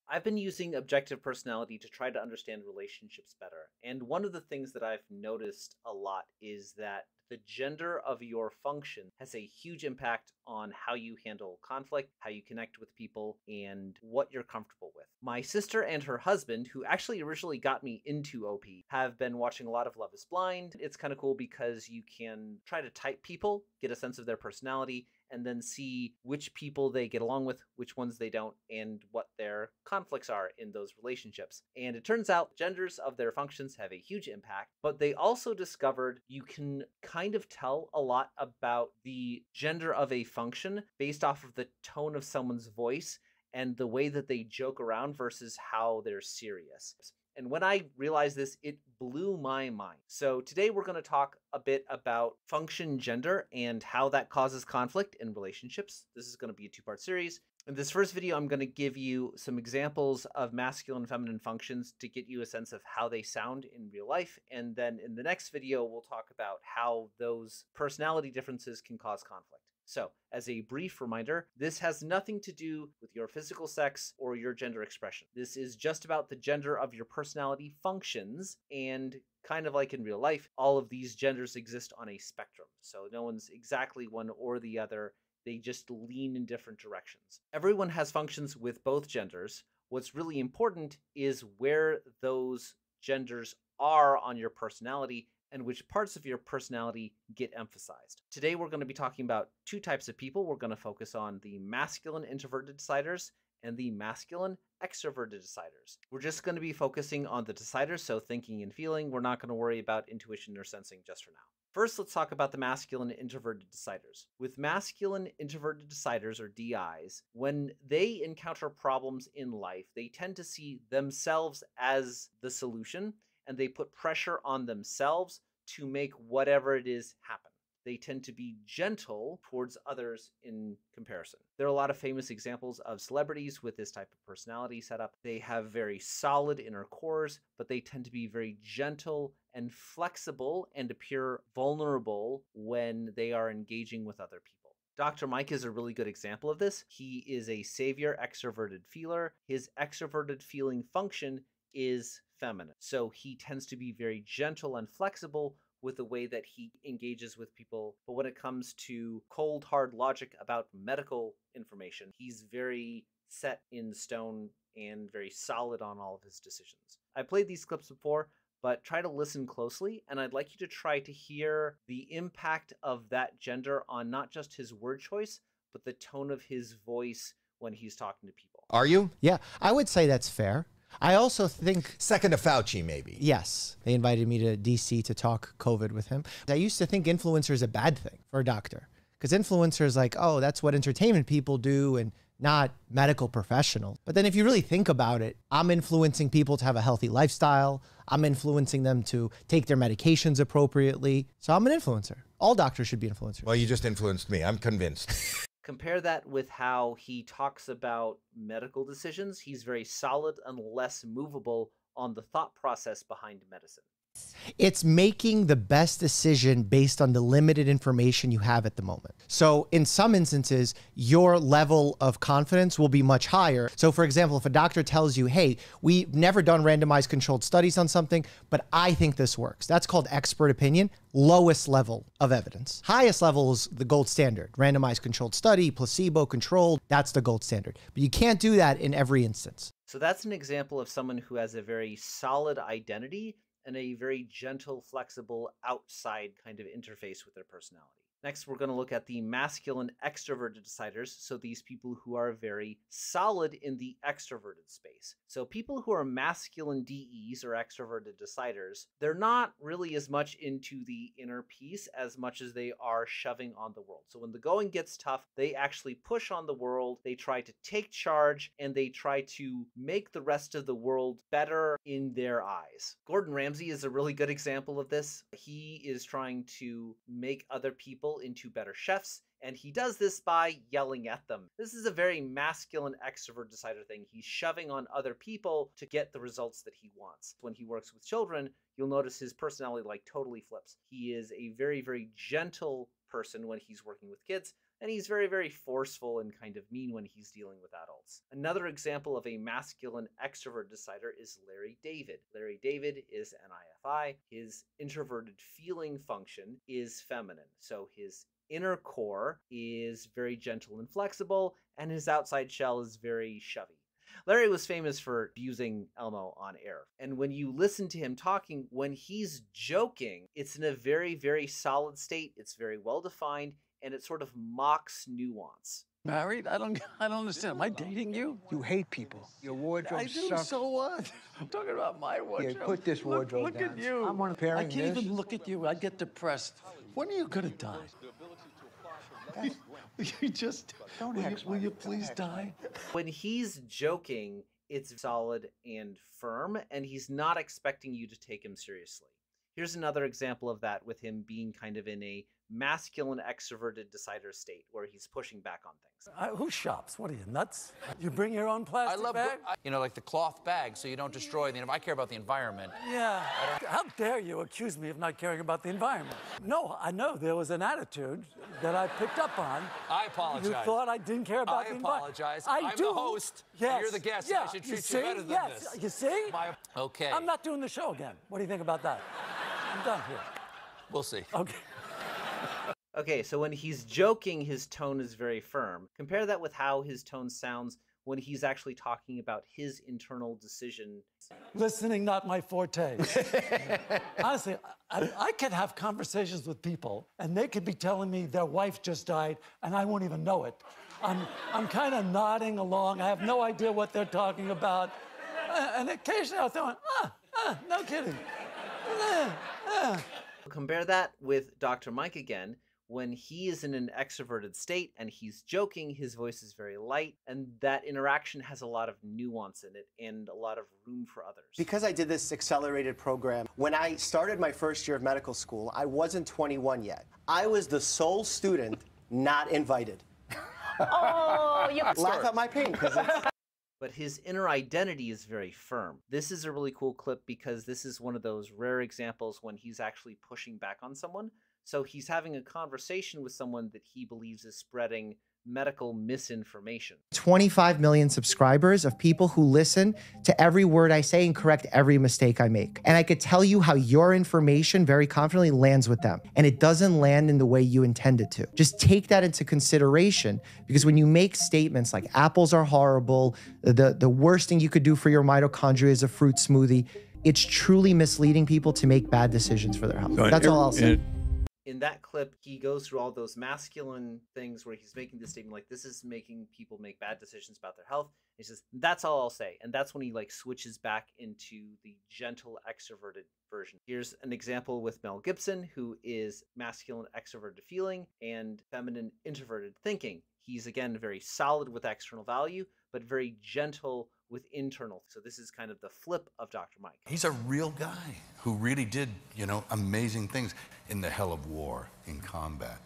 I've been using objective personality to try to understand relationships better. And one of the things that I've noticed a lot is that the gender of your function has a huge impact on how you handle conflict, how you connect with people, and what you're comfortable with. My sister and her husband, who actually originally got me into OP, have been watching a lot of Love is Blind. It's kind of cool because you can try to type people, get a sense of their personality, and then see which people they get along with, which ones they don't, and what their conflicts are in those relationships. And it turns out genders of their functions have a huge impact, but they also discovered you can kind of tell a lot about the gender of a function based off of the tone of someone's voice and the way that they joke around versus how they're serious. And when I realized this, it blew my mind. So today we're going to talk a bit about function gender and how that causes conflict in relationships. This is going to be a two-part series. In this first video, I'm going to give you some examples of masculine and feminine functions to get you a sense of how they sound in real life. And then in the next video, we'll talk about how those personality differences can cause conflict. So, as a brief reminder, this has nothing to do with your physical sex or your gender expression. This is just about the gender of your personality functions, and kind of like in real life, all of these genders exist on a spectrum. So no one's exactly one or the other. They just lean in different directions. Everyone has functions with both genders. What's really important is where those genders are on your personality and which parts of your personality get emphasized. Today, we're going to be talking about two types of people. We're going to focus on the masculine introverted deciders and the masculine extroverted deciders. We're just going to be focusing on the deciders, so thinking and feeling. We're not going to worry about intuition or sensing just for now. First, let's talk about the masculine introverted deciders. With masculine introverted deciders, or DIs, when they encounter problems in life, they tend to see themselves as the solution, and they put pressure on themselves to make whatever it is happen. They tend to be gentle towards others in comparison. There are a lot of famous examples of celebrities with this type of personality setup. They have very solid inner cores, but they tend to be very gentle and flexible and appear vulnerable when they are engaging with other people. Dr. Mike is a really good example of this. He is a savior extroverted feeler. His extroverted feeling function is feminine. So he tends to be very gentle and flexible with the way that he engages with people. But when it comes to cold, hard logic about medical information, he's very set in stone and very solid on all of his decisions. I played these clips before, but try to listen closely, and I'd like you to try to hear the impact of that gender on not just his word choice, but the tone of his voice when he's talking to people. Are you? Yeah, I would say that's fair. I also think... Second to Fauci, maybe. Yes. They invited me to DC to talk COVID with him. I used to think influencer is a bad thing for a doctor, because influencers like, oh, that's what entertainment people do and not medical professionals. But then if you really think about it, I'm influencing people to have a healthy lifestyle. I'm influencing them to take their medications appropriately. So I'm an influencer. All doctors should be influencers. Well, you just influenced me. I'm convinced. Compare that with how he talks about medical decisions. He's very solid and less movable on the thought process behind medicine. It's making the best decision based on the limited information you have at the moment. So in some instances, your level of confidence will be much higher. So for example, if a doctor tells you, hey, we've never done randomized controlled studies on something, but I think this works. That's called expert opinion, lowest level of evidence. Highest level is the gold standard, randomized controlled study, placebo controlled, that's the gold standard. But you can't do that in every instance. So that's an example of someone who has a very solid identity and a very gentle, flexible, outside kind of interface with their personality. Next, we're going to look at the masculine extroverted deciders. So these people who are very solid in the extroverted space. So people who are masculine DEs or extroverted deciders, they're not really as much into the inner peace as much as they are shoving on the world. So when the going gets tough, they actually push on the world. They try to take charge and they try to make the rest of the world better in their eyes. Gordon Ramsay is a really good example of this. He is trying to make other people into better chefs, and he does this by yelling at them. This is a very masculine extrovert decider thing. He's shoving on other people to get the results that he wants. When he works with children, you'll notice his personality like totally flips. He is a very, very gentle person when he's working with kids, and he's very, very forceful and kind of mean when he's dealing with adults. Another example of a masculine extrovert decider is Larry David. Larry David is an IFI. His introverted feeling function is feminine, so his inner core is very gentle and flexible, and his outside shell is very shovey. Larry was famous for abusing Elmo on air. And when you listen to him talking, when he's joking, it's in a very, very solid state. It's very well defined, and it sort of mocks nuance. Married? I don't understand. Am I dating you? You hate people. Your wardrobe I do, sucks. so what? I'm talking about my wardrobe. Yeah, put this wardrobe look down. Look at you. I'm repairing I can't this. even look at you. I get depressed. When are you gonna die? You just, will you please die? When he's joking, it's solid and firm, and he's not expecting you to take him seriously. Here's another example of that with him being kind of in a masculine extroverted decider state where he's pushing back on things. Who shops? What are you, nuts? You bring your own plastic bag? You know, like the cloth bag, so you don't destroy the. I care about the environment. Yeah. How dare you accuse me of not caring about the environment? No, I know there was an attitude that I picked up on. I apologize. You thought I didn't care about the environment. I apologize. I'm the host. Yes. And you're the guest. Yeah. I should treat you better than this. You see? Okay. I'm not doing the show again. What do you think about that? I'm done here. We'll see. Okay. Okay, so when he's joking, his tone is very firm. Compare that with how his tone sounds when he's actually talking about his internal decision. Listening, not my forte. Honestly, I could have conversations with people, and they could be telling me their wife just died, and I won't even know it. I'm kind of nodding along. I have no idea what they're talking about. And occasionally I'll throw in, no kidding. Compare that with Dr. Mike again. When he is in an extroverted state and he's joking, his voice is very light, and that interaction has a lot of nuance in it and a lot of room for others. Because I did this accelerated program, when I started my first year of medical school, I wasn't 21 yet. I was the sole student not invited. Oh, you Laugh at my pain, because it's... But his inner identity is very firm. This is a really cool clip because this is one of those rare examples when he's actually pushing back on someone. So he's having a conversation with someone that he believes is spreading medical misinformation. 25 million subscribers of people who listen to every word I say and correct every mistake I make. And I could tell you how your information very confidently lands with them. And it doesn't land in the way you intend it to. Just take that into consideration, because when you make statements like apples are horrible, the worst thing you could do for your mitochondria is a fruit smoothie, it's truly misleading people to make bad decisions for their health. That's all I'll say. In that clip, he goes through all those masculine things where he's making this statement like, this is making people make bad decisions about their health. He says, that's all I'll say. And that's when he like switches back into the gentle extroverted version. Here's an example with Mel Gibson, who is masculine extroverted feeling and feminine introverted thinking. He's again very solid with external value, but very gentle with internal. So this is kind of the flip of Dr. Mike. He's a real guy who really did, amazing things in the hell of war, in combat.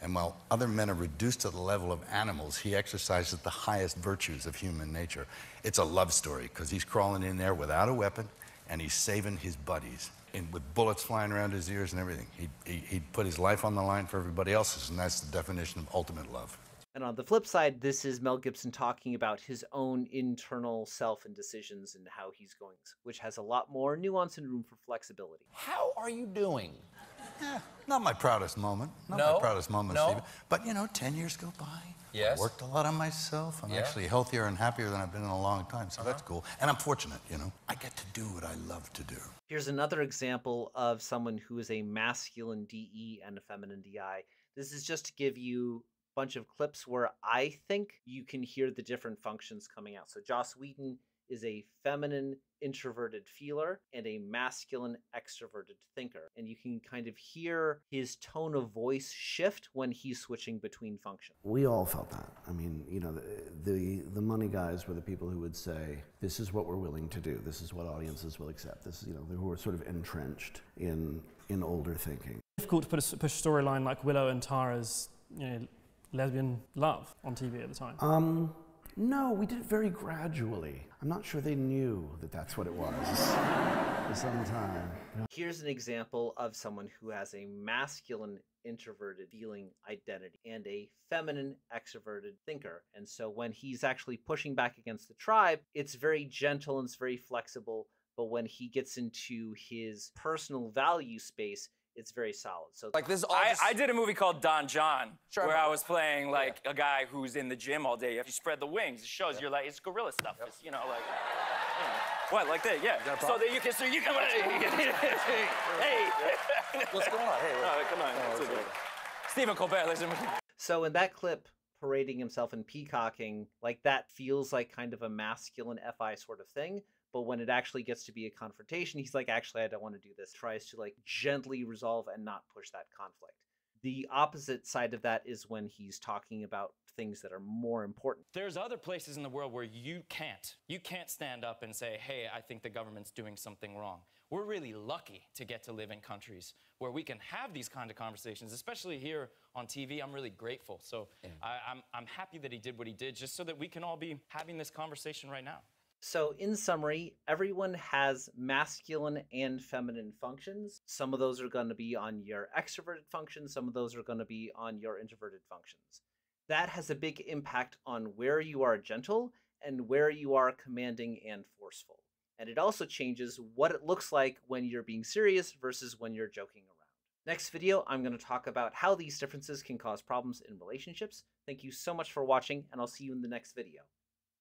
And while other men are reduced to the level of animals, he exercises the highest virtues of human nature. It's a love story, because he's crawling in there without a weapon, and he's saving his buddies. And with bullets flying around his ears and everything. He'd put his life on the line for everybody else's, and that's the definition of ultimate love. And on the flip side, this is Mel Gibson talking about his own internal self and decisions and how he's going, which has a lot more nuance and room for flexibility. How are you doing? Not my proudest moment. Not my proudest moment, Stephen. But, 10 years go by. Yes. I worked a lot on myself. I'm actually healthier and happier than I've been in a long time, so that's cool. And I'm fortunate, I get to do what I love to do. Here's another example of someone who is a masculine DE and a feminine DI. This is just to give you bunch of clips where I think you can hear the different functions coming out. So Joss Whedon is a feminine introverted feeler and a masculine extroverted thinker. And you can kind of hear his tone of voice shift when he's switching between functions. We all felt that. I mean, the money guys were the people who would say, this is what we're willing to do. This is what audiences will accept. This is, who are sort of entrenched in older thinking. Difficult to push a storyline like Willow and Tara's, lesbian love on TV at the time? No, we did it very gradually. I'm not sure they knew that that's what it was for some time. Here's an example of someone who has a masculine introverted feeling identity and a feminine extroverted thinker. And so when he's actually pushing back against the tribe, it's very gentle and it's very flexible. But when he gets into his personal value space, it's very solid. So like this, I did a movie called Don John, where I was playing like a guy who's in the gym all day. If you spread the wings, it shows you're like, it's gorilla stuff. It's, you know, like, you know. What, like that? Yeah. So that you can, hey. What's going on? Hey, oh, come on. Stephen Colbert, listen. So in that clip, parading himself and peacocking, like that feels like kind of a masculine FI sort of thing. But when it actually gets to be a confrontation, he's like, actually, I don't want to do this. Tries to like gently resolve and not push that conflict. The opposite side of that is when he's talking about things that are more important. There's other places in the world where you can't stand up and say, hey, I think the government's doing something wrong. We're really lucky to get to live in countries where we can have these kind of conversations, especially here on TV. I'm really grateful. So I'm happy that he did what he did, just so that we can all be having this conversation right now. So in summary, everyone has masculine and feminine functions. Some of those are going to be on your extroverted functions. Some of those are going to be on your introverted functions. That has a big impact on where you are gentle and where you are commanding and forceful. And it also changes what it looks like when you're being serious versus when you're joking around. Next video, I'm going to talk about how these differences can cause problems in relationships. Thank you so much for watching, and I'll see you in the next video.